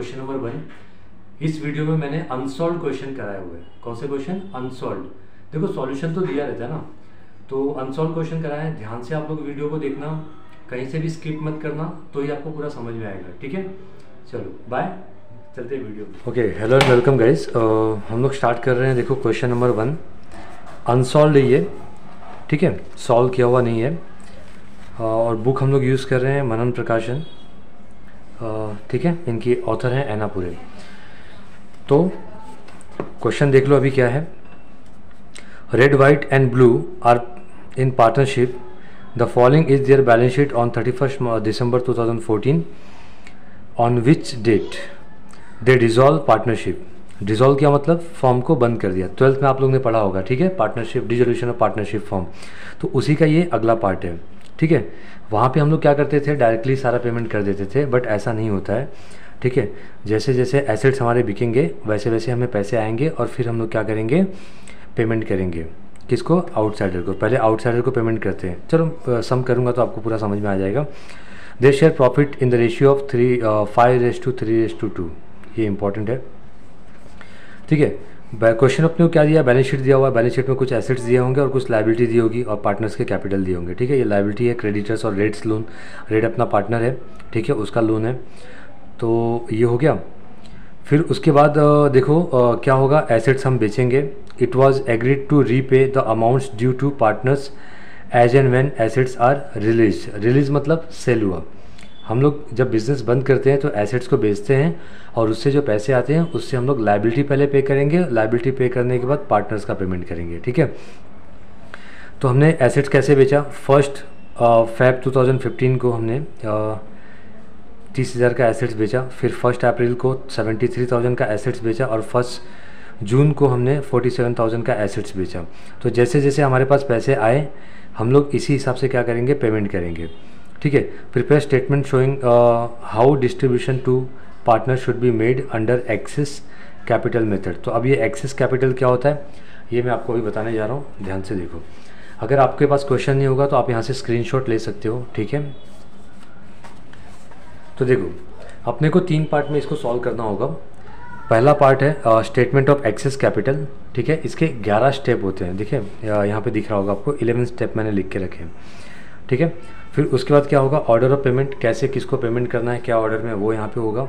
Question number 1। इस video में मैंने अनसॉल्व क्वेश्चन कराए हुए हैं। कौन से क्वेश्चन? अनसॉल्व। देखो सॉल्यूशन तो दिया रहता है ना, तो अनसॉल्व क्वेश्चन कराए हैं। ध्यान से आप लोग वीडियो को देखना, कहीं से भी स्किप मत करना, तो ही आपको पूरा समझ में आएगा। ठीक है, चलो बाय, चलते हैं video. Okay, hello and welcome guys. हम लोग स्टार्ट कर रहे हैं। देखो क्वेश्चन नंबर 1 अनसॉल्व है ये, ठीक है, सॉल्व किया हुआ नहीं है। और बुक हम लोग यूज़ कर रहे हैं मनन प्रकाशन, ठीक है, इनकी ऑथर हैं एनापुरे। तो क्वेश्चन देख लो अभी क्या है। Red white and blue are in partnership, the following is their balance sheet on 31 December 2014, on which date they dissolve partnership. Dissolve किया मतलब फॉर्म को बंद कर दिया। 12th में आप लोग ने पढ़ा होगा, ठीक है, partnership, dissolution of partnership form. तो उसी का ये अगला पार्ट है, ठीक है। वहाँ पे हम लोग क्या करते थे, डायरेक्टली सारा पेमेंट कर देते थे, बट ऐसा नहीं होता है, ठीक है। जैसे जैसे एसेट्स हमारे बिकेंगे वैसे वैसे हमें पैसे आएंगे और फिर हम लोग क्या करेंगे, पेमेंट करेंगे। किसको? आउटसाइडर को। पहले आउटसाइडर को पेमेंट करते हैं। चलो सम करूँगा तो आपको पूरा समझ में आ जाएगा। They share profit in the ratio of 5:3:2। ये इंपॉर्टेंट है, ठीक है। क्वेश्चन अपने को क्या दिया? बैलेंस शीट दिया हुआ है। बैलेंस शीट में कुछ एसेट्स दिए होंगे और कुछ लायबिलिटी दी होगी और पार्टनर्स के कैपिटल दिए होंगे, ठीक है। ये लायबिलिटी है क्रेडिटर्स और रेड्स लोन। रेड अपना पार्टनर है, ठीक है, उसका लोन है। तो ये हो गया। फिर उसके बाद देखो क्या होगा, एसेट्स हम बेचेंगे। It was agreed to repay the amounts due to partners as and when assets are release. Release मतलब सेल हुआ। हम लोग जब बिज़नेस बंद करते हैं तो एसेट्स को बेचते हैं और उससे जो पैसे आते हैं उससे हम लोग लायबिलिटी पहले पे करेंगे। लायबिलिटी पे करने के बाद पार्टनर्स का पेमेंट करेंगे, ठीक है। तो हमने एसेट्स कैसे बेचा? 1 Feb 2015 को हमने 30,000 का एसेट्स बेचा। फिर 1 अप्रैल को 73,000 का एसेट्स बेचा और 1 जून को हमने 47,000 का एसेट्स बेचा। तो जैसे जैसे हमारे पास पैसे आए हम लोग इसी हिसाब से क्या करेंगे, पेमेंट करेंगे, ठीक है। Prepare statement showing how distribution to partner should be made under excess capital method. तो अब ये एक्सेस कैपिटल क्या होता है ये मैं आपको अभी बताने जा रहा हूँ, ध्यान से देखो। अगर आपके पास क्वेश्चन नहीं होगा तो आप यहाँ से स्क्रीनशॉट ले सकते हो, ठीक है। तो देखो अपने को 3 पार्ट में इसको सॉल्व करना होगा। पहला पार्ट है स्टेटमेंट ऑफ एक्सेस कैपिटल, ठीक है। इसके 11 स्टेप होते हैं, देखिए यहाँ पे दिख रहा होगा आपको, 11 स्टेप मैंने लिख के रखे हैं, ठीक है। फिर उसके बाद क्या होगा, ऑर्डर ऑफ पेमेंट, कैसे किसको पेमेंट करना है, क्या ऑर्डर में, वो यहाँ पे होगा।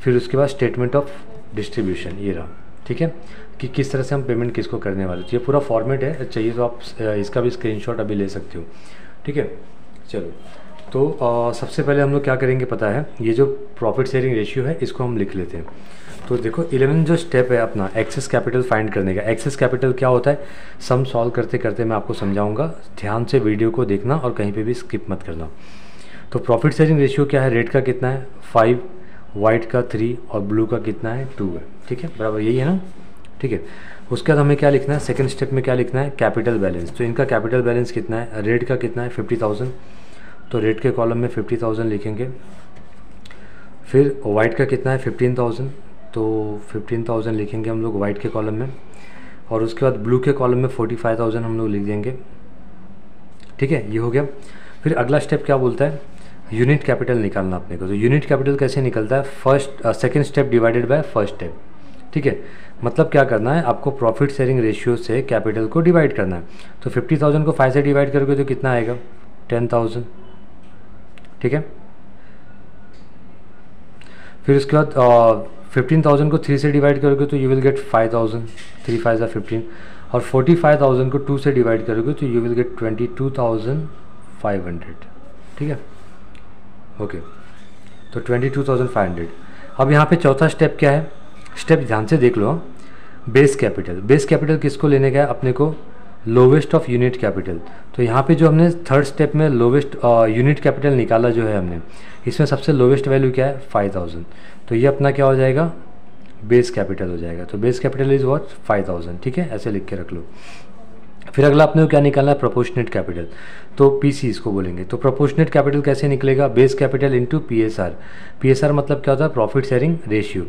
फिर उसके बाद स्टेटमेंट ऑफ डिस्ट्रीब्यूशन, ये रहा, ठीक है, कि किस तरह से हम पेमेंट किसको करने वाले। तो ये पूरा फॉर्मेट है, चाहिए तो आप इसका भी स्क्रीनशॉट अभी ले सकते हो, ठीक है। चलो तो सबसे पहले हम लोग क्या करेंगे पता है, ये जो प्रॉफिट शेयरिंग रेशियो है इसको हम लिख लेते हैं। तो देखो 11 जो स्टेप है अपना एक्सेस कैपिटल फाइंड करने का। एक्सेस कैपिटल क्या होता है, सम सॉल्व करते करते मैं आपको समझाऊंगा, ध्यान से वीडियो को देखना और कहीं पे भी स्किप मत करना। तो प्रॉफिट शेयरिंग रेशियो क्या है, रेड का कितना है 5, वाइट का 3 और ब्लू का कितना है 2 है, ठीक है, बराबर यही है ना, ठीक है। उसके बाद हमें क्या लिखना है, सेकेंड स्टेप में क्या लिखना है, कैपिटल बैलेंस। तो इनका कैपिटल बैलेंस कितना है, रेड का कितना है 50,000, तो रेड के कॉलम में 50,000 लिखेंगे। फिर वाइट का कितना है 15,000, तो 15,000 लिखेंगे हम लोग वाइट के कॉलम में। और उसके बाद ब्लू के कॉलम में 45,000 हम लोग लिख देंगे, ठीक है, ये हो गया। फिर अगला स्टेप क्या बोलता है, यूनिट कैपिटल निकालना अपने को। तो यूनिट कैपिटल कैसे निकलता है, second step divided by first step, ठीक है। मतलब क्या करना है, आपको प्रॉफिट शेयरिंग रेशियो से कैपिटल को डिवाइड करना है। तो 50,000 को 5 से डिवाइड करोगे तो कितना आएगा 10,000, ठीक है। फिर उसके बाद 15,000 को 3 से डिवाइड करोगे तो यू विल गेट 5,000, 3 5 are 15, और 45,000 को 2 से डिवाइड करोगे तो यू विल गेट 22,500, ठीक है, ओके। तो 22,500। अब यहाँ पे चौथा स्टेप क्या है, स्टेप ध्यान से देख लो, बेस कैपिटल। बेस कैपिटल किसको लेने का है अपने को, लोवेस्ट ऑफ यूनिट कैपिटल। तो यहाँ पे जो हमने थर्ड स्टेप में लोवेस्ट यूनिट कैपिटल निकाला जो है हमने, इसमें सबसे लोवेस्ट वैल्यू क्या है 5,000, तो ये अपना क्या हो जाएगा, बेस कैपिटल हो जाएगा। तो बेस कैपिटल इज व्हाट 5,000, ठीक है, ऐसे लिख के रख लो। फिर अगला अपने को क्या निकालना है, प्रोपोर्शनेट कैपिटल। तो पीसी इसको बोलेंगे। तो प्रोपोर्शनेट कैपिटल कैसे निकलेगा, base capital into PSR. PSR मतलब क्या होता है, profit sharing ratio.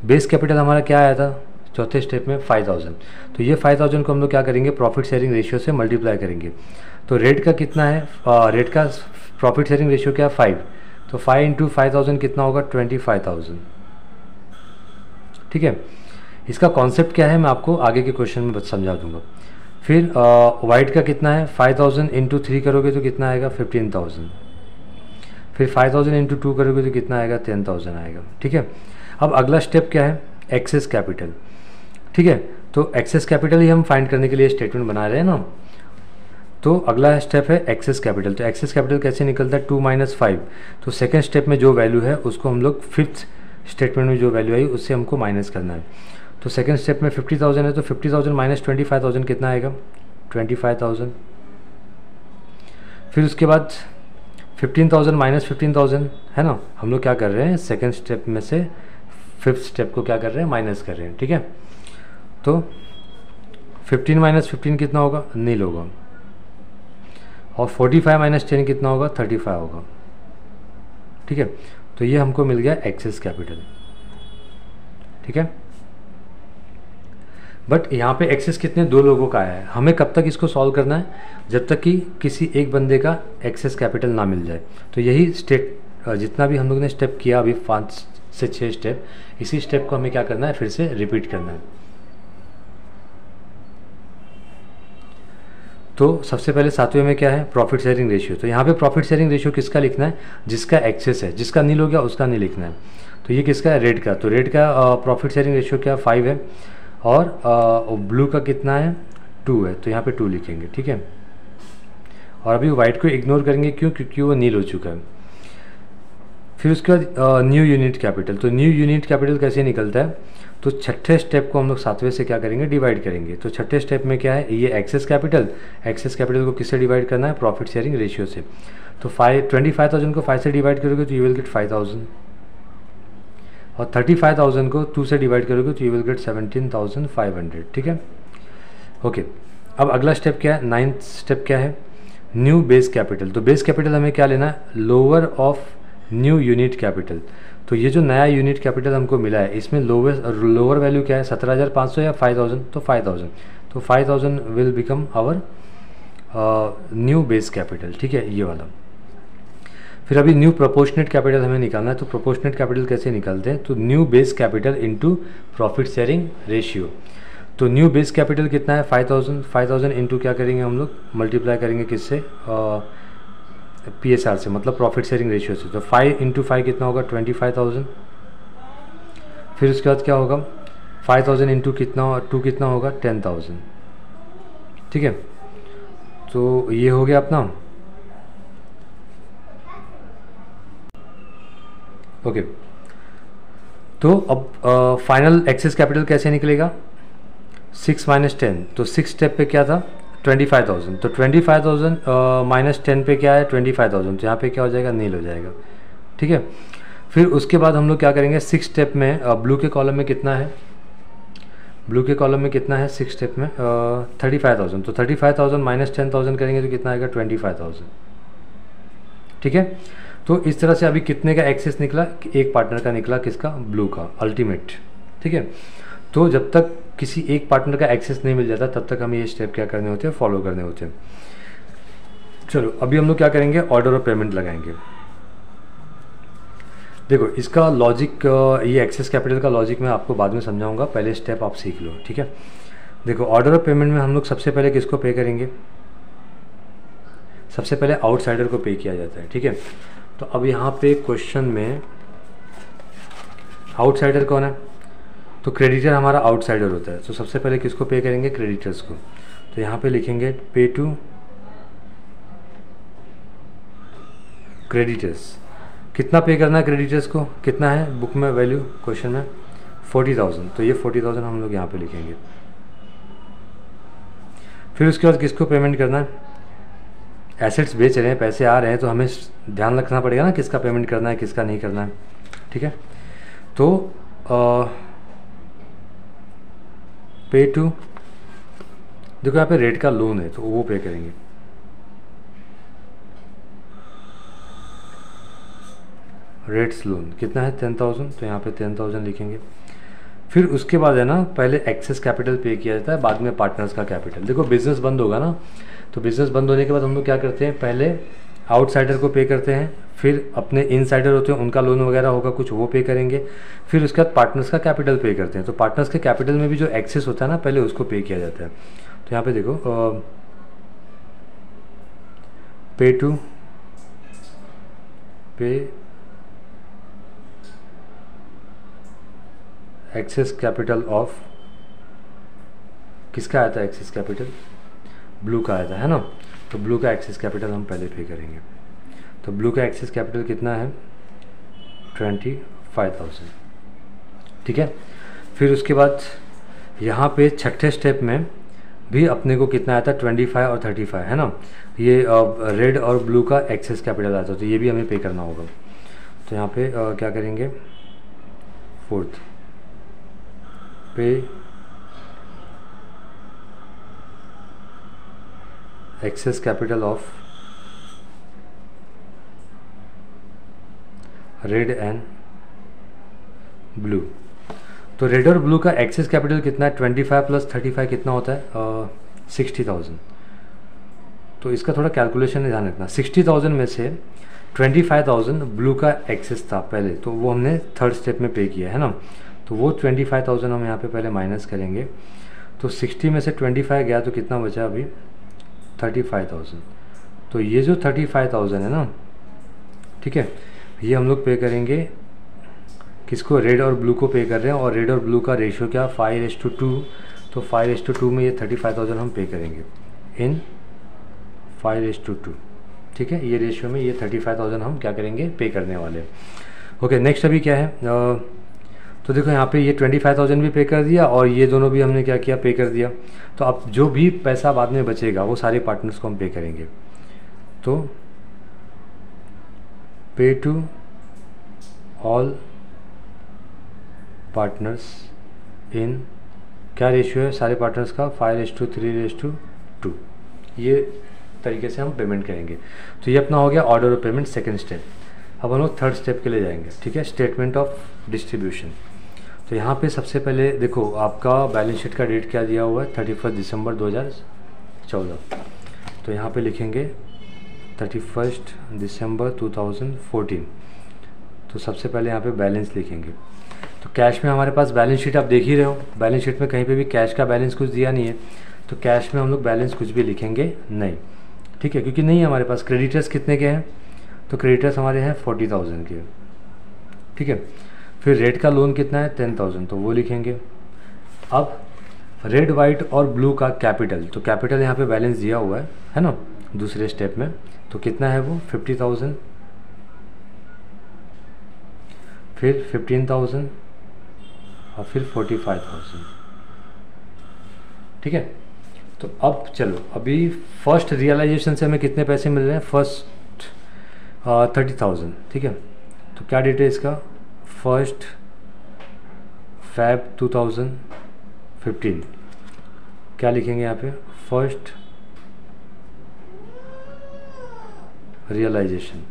Base capital हमारा क्या आया था चौथे स्टेप में 5,000, तो ये 5,000 को हम लोग क्या करेंगे, प्रॉफिट शेयरिंग रेशियो से मल्टीप्लाई करेंगे। तो रेट का कितना है, रेट का प्रॉफिट शेयरिंग रेशियो क्या है 5, तो 5 × 5,000 कितना होगा 25,000, ठीक है। इसका कॉन्सेप्ट क्या है मैं आपको आगे के क्वेश्चन में समझा दूंगा। फिर वाइट का कितना है, 5000 इंटू 3 करोगे तो कितना आएगा, 15000। फिर 5000 इंटू 2 करोगे तो कितना आएगा, 10000 आएगा, ठीक है। अब अगला स्टेप क्या है, एक्सेस कैपिटल, ठीक है। तो एक्सेस कैपिटल ही हम फाइंड करने के लिए स्टेटमेंट बना रहे हैं ना। तो अगला स्टेप है एक्सेस कैपिटल। तो एक्सेस कैपिटल कैसे निकलता है, 2 - 5। तो सेकेंड स्टेप में जो वैल्यू है उसको हम लोग फिफ्थ स्टेटमेंट में जो वैल्यू आई उससे हमको माइनस करना है। तो सेकेंड स्टेप में 50000 है, तो 50000 माइनस 25000 कितना आएगा, 25000। फिर उसके बाद 15000 माइनस 15000 है ना। हम लोग क्या कर रहे हैं, सेकेंड स्टेप में से फिफ्थ स्टेप को क्या कर रहे हैं, माइनस कर रहे हैं, ठीक है। तो 15 माइनस 15 कितना होगा, नील होगा। और 45 माइनस 10 कितना होगा, 35 होगा, ठीक है। तो ये हमको मिल गया एक्सेस कैपिटल, ठीक है। बट यहाँ पे एक्सेस कितने, 2 लोगों का आया है। हमें कब तक इसको सॉल्व करना है, जब तक कि किसी एक बंदे का एक्सेस कैपिटल ना मिल जाए। तो यही जितना भी हम लोग ने स्टेप किया अभी 5 से 6 स्टेप, इसी स्टेप को हमें क्या करना है, फिर से रिपीट करना है। तो सबसे पहले 7वें में क्या है, प्रॉफिट शेयरिंग रेशियो। तो यहाँ पे प्रॉफिट शेयरिंग रेशियो किसका लिखना है, जिसका एक्सेस है। जिसका नील हो गया उसका नहीं लिखना है। तो ये किसका है, रेड का। तो रेड का प्रॉफिट शेयरिंग रेशियो क्या 5 है, और ब्लू का कितना है, 2 है। तो यहाँ पे 2 लिखेंगे, ठीक है। और अभी वाइट को इग्नोर करेंगे, क्यों, क्योंकि वो नील हो चुका है। फिर उसके बाद न्यू यूनिट कैपिटल। तो न्यू यूनिट कैपिटल कैसे निकलता है, तो छठे स्टेप को हम लोग 7वें से क्या करेंगे, डिवाइड करेंगे। तो छठे स्टेप में क्या है, ये एक्सेस कैपिटल। एक्सेस कैपिटल को किससे डिवाइड करना है, प्रॉफिट शेयरिंग रेशियो से। तो 25000 को 5 से डिवाइड करोगे तो यू विल गेट 5000, और 35000 को 2 से डिवाइड करोगे तो यू विल गेट 17500, ठीक है। ओके, अब अगला स्टेप क्या है, 9th स्टेप क्या है, न्यू बेस कैपिटल। तो बेस कैपिटल हमें क्या लेना है, lower of new unit capital. तो ये जो नया यूनिट कैपिटल हमको मिला है, इसमें लोअर वैल्यू क्या है, 17500 या 5000, तो 5000। तो 5000 will become our new base capital, ठीक है, ये वाला। फिर अभी न्यू प्रोपोर्शनेट कैपिटल हमें निकालना है। तो प्रोपोर्शनेट कैपिटल कैसे निकालते हैं, तो new base capital into profit sharing ratio. तो न्यू बेस कैपिटल कितना है, 5000 इंटू क्या करेंगे हम लोग, मल्टीप्लाई करेंगे किससे, PSR से, मतलब प्रॉफिट शेयरिंग रेशियो से। तो 5 इंटू 5 कितना होगा, 25000। फिर उसके बाद क्या होगा, 5000 इंटू कितना, 2 कितना होगा, 10000, ठीक है। तो ये हो गया अपना। ओके, तो अब फाइनल एक्सेस कैपिटल कैसे निकलेगा, 6 - 10। तो 6 स्टेप पे क्या था, 25000। तो 25000 माइनस 10 पे क्या है, 25000। तो यहाँ पे क्या हो जाएगा, नील हो जाएगा, ठीक है। फिर उसके बाद हम लोग क्या करेंगे, 6 स्टेप में ब्लू के कॉलम में कितना है, ब्लू के कॉलम में कितना है 6 स्टेप में, 35000। तो 35000 माइनस 10000 करेंगे तो कितना आएगा, 25000, ठीक है। तो इस तरह से अभी कितने का एक्सेस निकला, एक पार्टनर का निकला, किसका, ब्लू का, अल्टीमेट, ठीक है। तो जब तक किसी एक पार्टनर का एक्सेस नहीं मिल जाता तब तक हमें ये स्टेप क्या करने होते हैं, फॉलो करने होते हैं। चलो अभी हम लोग क्या करेंगे, ऑर्डर ऑफ पेमेंट लगाएंगे। देखो इसका लॉजिक, ये एक्सेस कैपिटल का लॉजिक मैं आपको बाद में समझाऊंगा, पहले स्टेप आप सीख लो, ठीक है। देखो ऑर्डर ऑफ पेमेंट में हम लोग सबसे पहले किसको पे करेंगे, सबसे पहले आउटसाइडर को पे किया जाता है, ठीक है। तो अब यहाँ पे क्वेश्चन में आउटसाइडर कौन है, तो क्रेडिटर हमारा आउटसाइडर होता है। तो सबसे पहले किसको पे करेंगे, क्रेडिटर्स को। तो यहाँ पे लिखेंगे पे टू क्रेडिटर्स। कितना पे करना है क्रेडिटर्स को, कितना है बुक में वैल्यू, क्वेश्चन में 40000। तो ये 40000 हम लोग यहाँ पे लिखेंगे। फिर उसके बाद किसको पेमेंट करना है, एसेट्स बेच रहे हैं, पैसे आ रहे हैं, तो हमें ध्यान रखना पड़ेगा ना किसका पेमेंट करना है किसका नहीं करना है, ठीक है। तो पे टू, देखो यहाँ पे रेट का लोन है तो वो पे करेंगे। रेट्स लोन कितना है, 10000। तो यहाँ पे 10000 लिखेंगे। फिर उसके बाद है ना, पहले एक्सेस कैपिटल पे किया जाता है, बाद में पार्टनर्स का कैपिटल। देखो बिजनेस बंद होगा ना, तो बिजनेस बंद होने के बाद हम लोग क्या करते हैं, पहले आउटसाइडर को पे करते हैं, फिर अपने इनसाइडर होते हैं उनका लोन वगैरह होगा कुछ वो पे करेंगे, फिर उसके बाद पार्टनर्स का कैपिटल पे करते हैं। तो पार्टनर्स के कैपिटल में भी जो एक्सेस होता है ना पहले उसको पे किया जाता है। तो यहाँ पे देखो पे एक्सेस कैपिटल ऑफ, किसका आया था एक्सेस कैपिटल, ब्लू का आया था है ना। तो ब्लू का एक्सेस कैपिटल हम पहले पे करेंगे। तो ब्लू का एक्सेस कैपिटल कितना है 25,000, ठीक है। फिर उसके बाद यहाँ पे छठे स्टेप में भी अपने को कितना आया था 25 और 35 है ना। ये रेड और ब्लू का एक्सेस कैपिटल आता है तो ये भी हमें पे करना होगा। तो यहाँ पे क्या करेंगे, fourth pay excess capital of red and blue. तो रेड और ब्लू का एक्सेस कैपिटल कितना है 25 प्लस 35 कितना होता है 60,000। तो इसका थोड़ा कैलकुलेशन में ध्यान रखना। 60,000 में से 25,000 ब्लू का एक्सेस था पहले, तो वो हमने थर्ड स्टेप में पे किया है ना। तो वो 25,000 हम यहाँ पे पहले माइनस करेंगे। तो 60 में से 25 गया तो कितना बचा अभी 35,000। तो ये जो 35,000 है ना, ठीक है, ये हम लोग पे करेंगे किसको, रेड और ब्लू को पे कर रहे हैं। और रेड और ब्लू का रेशियो क्या 5:2। तो 5:2 में ये 35,000 हम पे करेंगे इन 5:2, ठीक है। ये रेशियो में ये 35,000 हम क्या करेंगे पे करने वाले हैं। ओके, नेक्स्ट अभी क्या है तो देखो यहाँ पे ये 25,000 भी पे कर दिया और ये दोनों भी हमने क्या किया पे कर दिया। तो अब जो भी पैसा बाद में बचेगा वो सारे पार्टनर्स को हम पे करेंगे। तो पे टू ऑल पार्टनर्स इन क्या रेशियो है सारे पार्टनर्स का 5:3:2। ये तरीके से हम पेमेंट करेंगे। तो ये अपना हो गया order of payment second step. अब हम लोग थर्ड स्टेप के लिए जाएंगे, ठीक है, स्टेटमेंट ऑफ डिस्ट्रीब्यूशन। तो यहाँ पे सबसे पहले देखो आपका बैलेंस शीट का डेट क्या दिया हुआ है 31 दिसंबर 2014। तो यहाँ पे लिखेंगे 31 दिसंबर 2014। तो सबसे पहले यहाँ पे बैलेंस लिखेंगे। तो कैश में हमारे पास बैलेंस शीट आप देख ही रहे हो, बैलेंस शीट में कहीं पे भी कैश का बैलेंस कुछ दिया नहीं है। तो कैश में हम लोग बैलेंस कुछ भी लिखेंगे नहीं, ठीक है, क्योंकि नहीं है हमारे पास। क्रेडिटर्स कितने के हैं, तो क्रेडिटर्स हमारे हैं 40,000 के, ठीक है। फिर रेड का लोन कितना है 10,000, तो वो लिखेंगे। अब रेड वाइट और ब्लू का कैपिटल, तो कैपिटल यहाँ पे बैलेंस दिया हुआ है ना दूसरे स्टेप में। तो कितना है वो 50,000, फिर 15,000 और फिर 45,000, ठीक है। तो अब चलो अभी फर्स्ट रियलाइजेशन से हमें कितने पैसे मिल रहे हैं, फर्स्ट 30,000, ठीक है। तो क्या डेट है इसका 1 Feb 2015। क्या लिखेंगे यहाँ पे फर्स्ट रियलाइजेशन।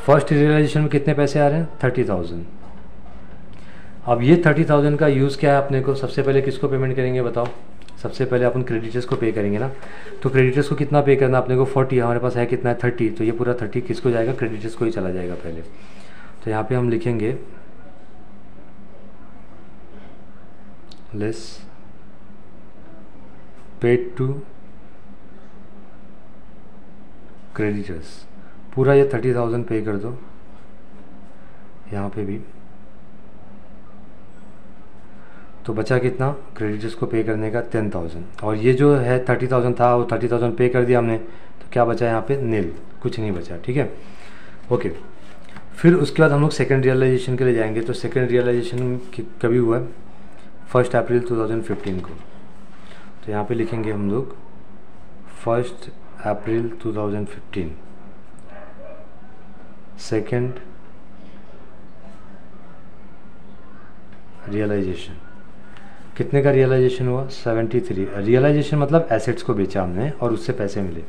फर्स्ट रियलाइजेशन में कितने पैसे आ रहे हैं 30,000। अब ये 30,000 का यूज़ क्या है अपने को, सबसे पहले किसको पेमेंट करेंगे बताओ। सबसे पहले अपन क्रेडिटर्स को पे करेंगे ना। तो क्रेडिटर्स को कितना पे करना अपने को 40, हमारे पास है कितना है 30। तो ये पूरा 30 किसको जाएगा क्रेडिटर्स को ही चला जाएगा पहले। तो यहाँ पे हम लिखेंगे लेस पेड टू क्रेडिटर्स, पूरा ये 30,000 पे कर दो यहाँ पे भी। तो बचा कितना क्रेडिटर्स को पे करने का 10,000, और ये जो है 30,000 था वो 30,000 पे कर दिया हमने। तो क्या बचा यहाँ पे नील, कुछ नहीं बचा, ठीक है। ओके, फिर उसके बाद हम लोग सेकेंड रियलाइजेशन के लिए जाएंगे। तो सेकेंड रियलाइजेशन कभी हुआ है 1 अप्रैल 2015 को। तो यहाँ पे लिखेंगे हम लोग 1 अप्रैल 2015 सेकेंड रियलाइजेशन। कितने का रियलाइजेशन हुआ 73। रियलाइजेशन मतलब एसेट्स को बेचा हमने और उससे पैसे मिले।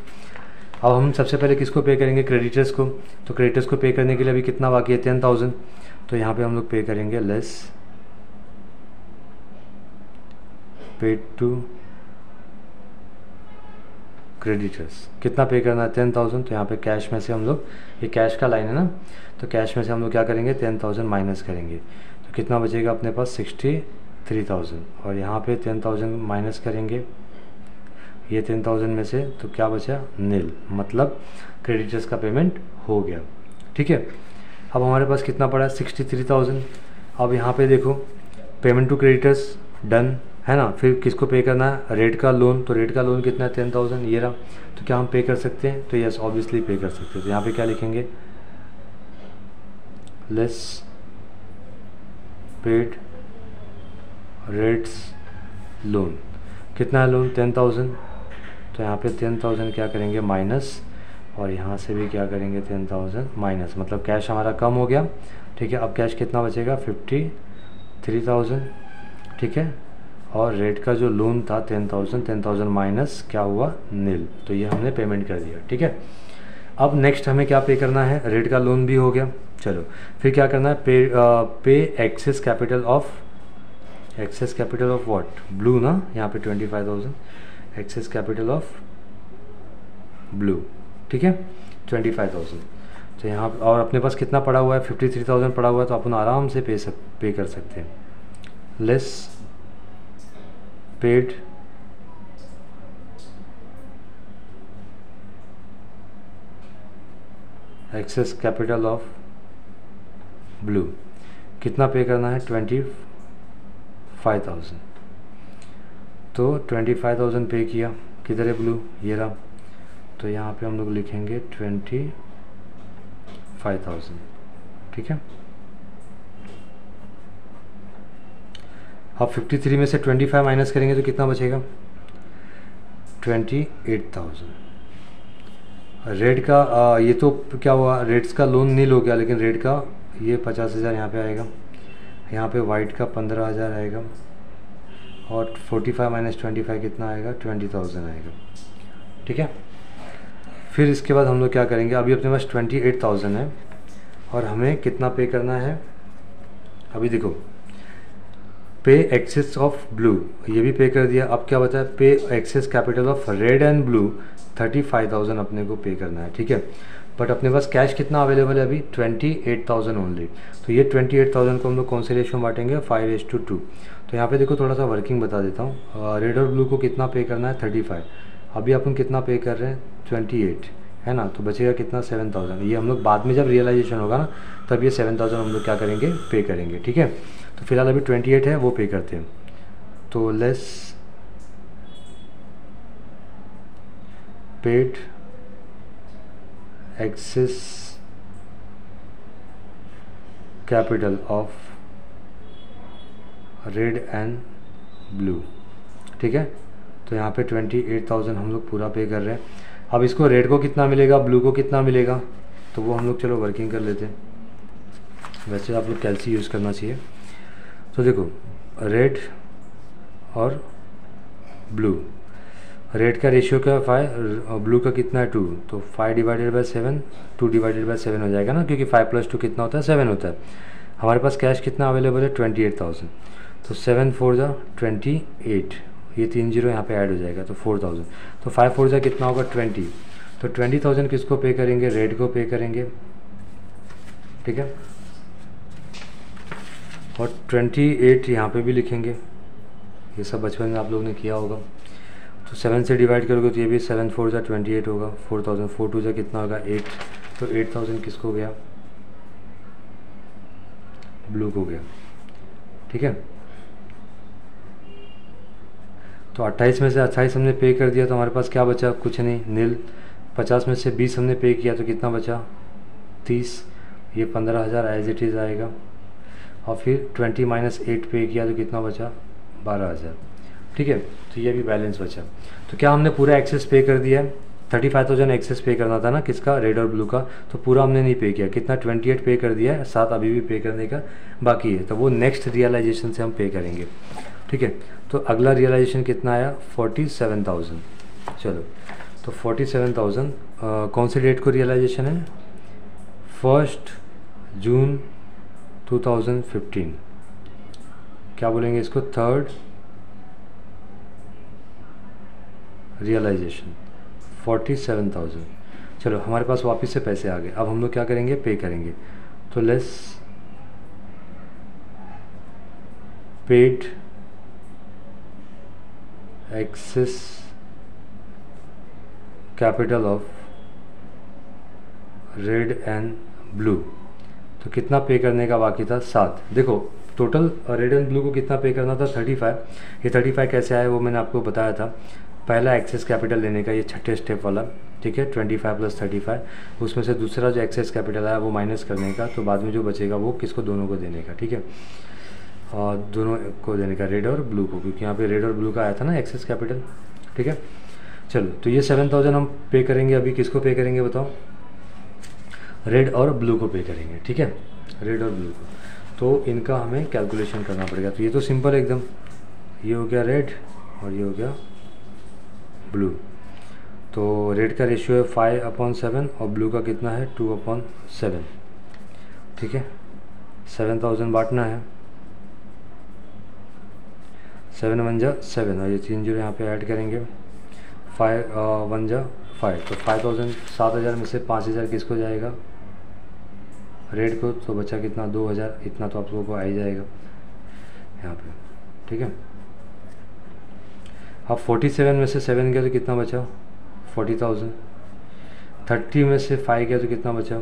अब हम सबसे पहले किसको पे करेंगे क्रेडिटर्स को। तो क्रेडिटर्स को पे करने के लिए अभी कितना बाकी है 10,000। तो यहाँ पे हम लोग पे करेंगे लेस पेड टू क्रेडिटर्स कितना पे करना है 10,000, तो यहाँ पे कैश में से हम लोग, ये कैश का लाइन है ना, तो कैश में से हम लोग क्या करेंगे 10,000 माइनस करेंगे, तो कितना बचेगा अपने पास 63,000, और यहाँ पे 10,000 माइनस करेंगे ये 10,000 में से, तो क्या बचा नील, मतलब क्रेडिटर्स का पेमेंट हो गया। ठीक है, अब हमारे पास कितना पड़ा है 63,000। अब यहाँ पे देखो पेमेंट टू क्रेडिटर्स डन है ना, फिर किसको पे करना है रेट का लोन, तो रेट का लोन कितना है 10,000 ये रहा, तो क्या हम पे कर सकते हैं, तो यस ऑब्वियसली पे कर सकते हैं। तो यहाँ पे क्या लिखेंगे लेस पेड रेट्स लोन, कितना है लोन 10,000, तो यहाँ पे 10,000 क्या करेंगे माइनस, और यहाँ से भी क्या करेंगे 10,000 माइनस, मतलब कैश हमारा कम हो गया। ठीक है, अब कैश कितना बचेगा 53,000। ठीक है, और रेट का जो लोन था 10,000 माइनस क्या हुआ नील, तो ये हमने पेमेंट कर दिया। ठीक है, अब नेक्स्ट हमें क्या पे करना है, रेट का लोन भी हो गया। चलो फिर क्या करना है, pay excess capital of what blue ना, यहाँ पे 25,000 एक्सेस कैपिटल ऑफ ब्लू। ठीक है 25,000, तो यहाँ और अपने पास कितना पड़ा हुआ है 53,000 पड़ा हुआ है, तो अपन आराम से पे कर सकते हैं। Less paid excess capital of blue, कितना पे करना है 25,000, तो 25,000 पे किया, किधर है ब्लू ये रहा, तो यहाँ पे हम लोग लिखेंगे 25,000। ठीक है, अब 53 में से 25 माइनस करेंगे तो कितना बचेगा 28,000। रेट का ये तो क्या हुआ, रेट्स का लोन नील हो गया, लेकिन रेट का ये 50,000 यहाँ पे आएगा, यहाँ पे वाइट का 15,000 आएगा, और 45 माइनस 25 कितना आएगा 20,000 आएगा। ठीक है, फिर इसके बाद हम लोग क्या करेंगे, अभी अपने पास 28,000 है, और हमें कितना पे करना है, अभी देखो पे एक्सेस ऑफ ब्लू ये भी पे कर दिया, अब क्या बचा है pay excess capital of red and blue 35,000 अपने को पे करना है। ठीक है, बट अपने पास कैश कितना अवेलेबल है अभी 28,000 ओनली, तो ये 28,000 को हम लोग कौन से रेशियो में बांटेंगे 5:2। तो यहाँ पे देखो थोड़ा सा वर्किंग बता देता हूँ, रेड और ब्लू को कितना पे करना है 35, अभी अपन कितना पे कर रहे हैं 28 है ना, तो बचेगा कितना 7,000, ये हम लोग बाद में जब रियलाइजेशन होगा ना तब ये 7,000 हम लोग क्या करेंगे पे करेंगे। ठीक है, तो फिलहाल अभी 28 है वो पे करते हैं, तो less paid excess capital of red and blue. ठीक है, तो यहाँ पे 28,000 हम लोग पूरा पे कर रहे हैं। अब इसको रेड को कितना मिलेगा ब्लू को कितना मिलेगा, तो वो हम लोग चलो वर्किंग कर लेते हैं, वैसे आप लोग कैलसी यूज़ करना चाहिए। तो देखो रेड और ब्लू, रेड का रेशियो क्या है 5, ब्लू का कितना है 2, तो 5/7 2 डिवाइडेड 7 हो जाएगा ना, क्योंकि 5 + 2 कितना होता है 7 होता है। हमारे पास कैश कितना अवेलेबल है 28,000, तो 7 4 जा 28, ये 3 0 यहाँ पे ऐड हो जाएगा, तो 4,000, तो 5 4 जा कितना होगा 20, तो 20,000 किसको पे करेंगे रेड को पे करेंगे। ठीक है, और 28 यहाँ पे भी लिखेंगे, ये सब बचपन में आप लोगों ने किया होगा। तो 7 से डिवाइड करोगे तो ये भी 7 4 जा 28 होगा, 4,000 4 2 जा कितना होगा 8, तो 8,000 किसको गया ब्लू को गया। ठीक है, तो 28 में से 28 हमने पे कर दिया, तो हमारे पास क्या बचा कुछ नहीं नील। 50 में से 20 हमने पे किया, तो कितना बचा 30, ये 15,000 एज इट इज़ आएगा, और फिर 20 माइनस 8 पे किया तो कितना बचा 12,000। ठीक है, तो ये भी बैलेंस बचा। तो क्या हमने पूरा एक्सेस पे कर दिया है, 35,000 एक्सेस पे करना था ना किसका रेड और ब्लू का, तो पूरा हमने नहीं पे किया, कितना 28 पे कर दिया है, 7 अभी भी पे करने का बाकी है, तो वो नेक्स्ट रियलाइजेशन से हम पे करेंगे। ठीक है, तो अगला रियलाइजेशन कितना आया 47,000। चलो तो 47,000 कौन से डेट को रियलाइजेशन है 1 जून 2015, क्या बोलेंगे इसको 3rd रियलाइजेशन 47,000। चलो हमारे पास वापस से पैसे आ गए। अब हम लोग क्या करेंगे, पे करेंगे। तो less paid excess capital of red and blue. तो कितना पे करने का बाकी था, 7। देखो टोटल रेड एंड ब्लू को कितना पे करना था, 35। ये 35 कैसे आया वो मैंने आपको बताया था। पहला एक्सेस कैपिटल लेने का, ये छठे स्टेप वाला, ठीक है, 25 + 35। उसमें से दूसरा जो एक्सेस कैपिटल आया वो माइनस करने का, तो बाद में जो बचेगा वो किसको, दोनों को देने का, ठीक है, और दोनों को देने का, रेड और ब्लू को, क्योंकि यहाँ पे रेड और ब्लू का आया था ना एक्सेस कैपिटल, ठीक है। चलो तो ये 7,000 हम पे करेंगे। अभी किसको पे करेंगे बताओ, रेड और ब्लू को पे करेंगे, ठीक है, रेड और ब्लू को। तो इनका हमें कैलकुलेशन करना पड़ेगा। तो ये तो सिंपल एकदम, ये हो गया रेड और ये हो गया ब्लू। तो रेड का रेशियो है 5/7 और ब्लू का कितना है 2/7, ठीक है। 7,000 बांटना है, 7 × 1 = 7 और ये 3 0 यहाँ पे ऐड करेंगे, 5 × 1 = 5। तो 5,000, 7,000 में से 5,000 किसको जाएगा, रेड को। तो बचा कितना, 2,000। इतना तो आप लोगों को आ ही जाएगा यहाँ पे, ठीक है। अब 47 में से 7 गया तो कितना बचा, 40,000। 30 में से 5 गया तो कितना बचा,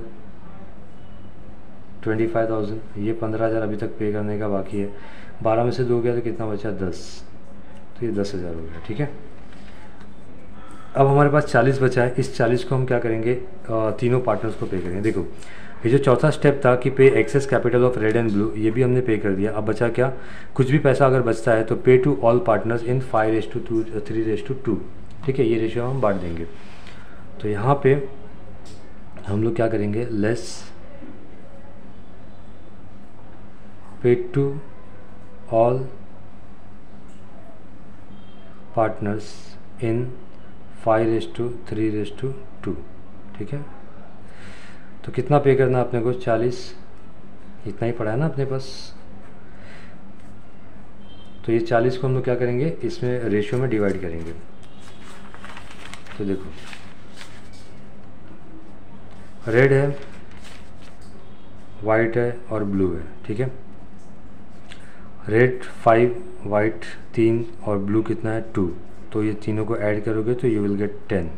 25,000। ये 15,000 अभी तक पे करने का बाकी है। 12 में से 2 गया तो कितना बचा, 10। तो ये 10,000 हो गया, ठीक है। अब हमारे पास 40 बचा है। इस 40 को हम क्या करेंगे, तीनों पार्टनर्स को पे करेंगे। देखो ये जो चौथा स्टेप था कि pay excess capital of red and blue, ये भी हमने पे कर दिया। अब बचा क्या, कुछ भी पैसा अगर बचता है तो पे टू ऑल पार्टनर्स इन 5:2 3:2, ठीक है। ये रेशियो हम बांट देंगे। तो यहाँ पे हम लोग क्या करेंगे, लेस पे टू ऑल पार्टनर्स इन 5:3:2, ठीक है। तो कितना पे करना है अपने को, 40। इतना ही पड़ा है ना अपने पास। तो ये 40 को हम लोग क्या करेंगे, इसमें रेशियो में डिवाइड करेंगे। तो देखो रेड है, वाइट है और ब्लू है, ठीक है। रेड 5, वाइट 3 और ब्लू कितना है 2। तो ये तीनों को ऐड करोगे तो यू विल गेट 10।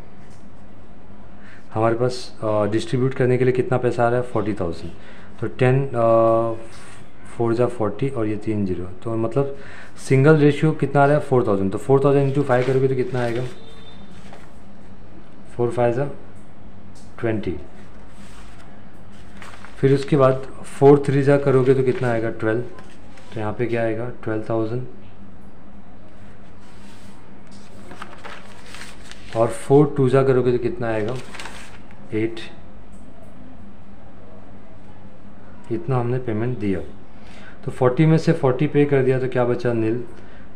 हमारे पास डिस्ट्रीब्यूट करने के लिए कितना पैसा आ रहा है, 40,000। तो 10 4 × 40 और ये 3 0। तो मतलब सिंगल रेशियो कितना आ रहा है, 4,000। तो 4,000 × 5 करोगे तो कितना आएगा, 4 × 5 = 20। फिर उसके बाद 4 × 3 करोगे तो कितना आएगा, 12। तो यहाँ पे क्या आएगा, 12,000। और 4 × 2 करोगे तो कितना आएगा, 8। इतना हमने पेमेंट दिया। तो 40 में से 40 पे कर दिया तो क्या बचा, नील।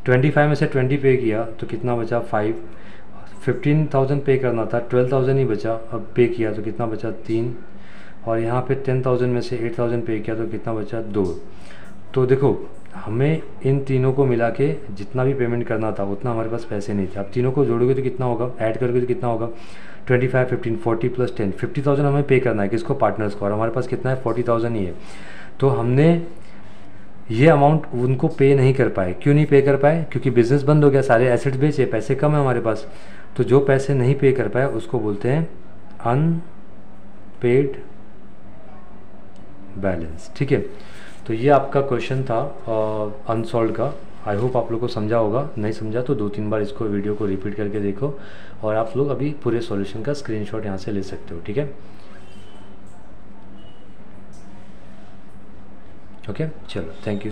25 में से 20 पे किया तो कितना बचा, 5। 15,000 पे करना था, 12,000 ही बचा। अब पे किया तो कितना बचा, 3। और यहाँ पे 10,000 में से 8,000 पे किया तो कितना बचा, 2। तो देखो हमें इन तीनों को मिला के जितना भी पेमेंट करना था उतना हमारे पास पैसे नहीं थे। अब तीनों को जोड़ोगे तो कितना होगा, ऐड करोगे तो कितना होगा, 25 15 40 + 10 50,000 हमें पे करना है। किसको, पार्टनर्स को। और हमारे पास कितना है, 40,000 ही है। तो हमने ये अमाउंट उनको पे नहीं कर पाए। क्यों नहीं पे कर पाए, क्योंकि बिजनेस बंद हो गया, सारे एसेट्स बेचे, पैसे कम है हमारे पास। तो जो पैसे नहीं पे कर पाए उसको बोलते हैं अनपेड बैलेंस, ठीक है। तो ये आपका क्वेश्चन था अनसॉल्व का। आई होप आप लोग को समझा होगा। नहीं समझा तो 2-3 बार इसको वीडियो को रिपीट करके देखो और आप लोग अभी पूरे सॉल्यूशन का स्क्रीनशॉट यहाँ से ले सकते हो, ठीक है। ओके चलो, थैंक यू।